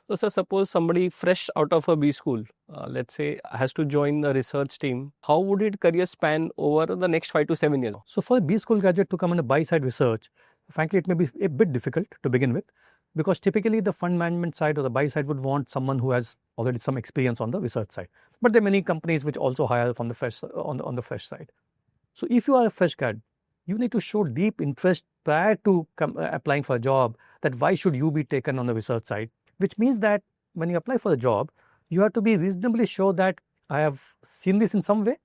So, sir, suppose somebody fresh out of a B school, let's say, has to join the research team. How would it career span over the next 5 to 7 years? So for a B school graduate to come into buy-side research, frankly, it may be a bit difficult to begin with, because typically the fund management side or the buy side would want someone who has already some experience on the research side. But there are many companies which also hire from the fresh on the fresh side. So if you are a fresh grad, you need to show deep interest prior to applying for a job, that why should you be taken on the research side, which means that when you apply for a job, you have to be reasonably sure that I have seen this in some way,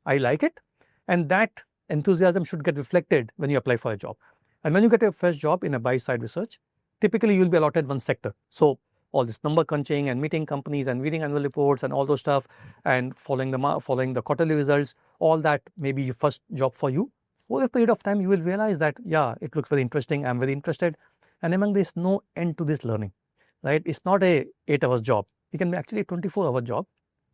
I like it, and that enthusiasm should get reflected when you apply for a job. And when you get a fresh job in a buy side research, typically you'll be allotted one sector. So all this number crunching and meeting companies and reading annual reports and all those stuff and following the quarterly results, all that may be your first job for you. Over a period of time, you will realize that, yeah, it looks very interesting, I'm very interested. And among this, no end to this learning, right? It's not a 8 hours job. It can be actually a 24-hour job.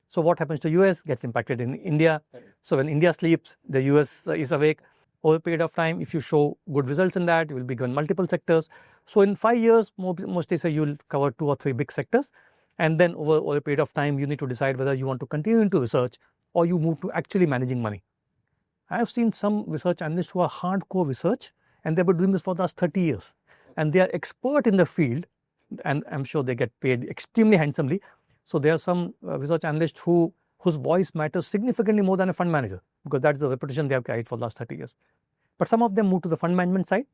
So what happens to US gets impacted in India. So when India sleeps, the US is awake. Over a period of time, if you show good results in that, you will be given multiple sectors. So in 5 years, mostly say you'll cover 2 or 3 big sectors. And then over a period of time, you need to decide whether you want to continue into research or you move to actually managing money. I have seen some research analysts who are hardcore research, and they've been doing this for the last 30 years. And they are expert in the field, and I'm sure they get paid extremely handsomely. So there are some research analysts whose voice matters significantly more than a fund manager, because that's the reputation they have carried for the last 30 years. But some of them move to the fund management side,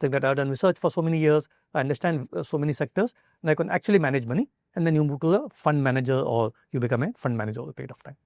saying that I've done research for so many years, I understand so many sectors, and I can actually manage money. And then you move to the fund manager, or you become a fund manager over a period of time.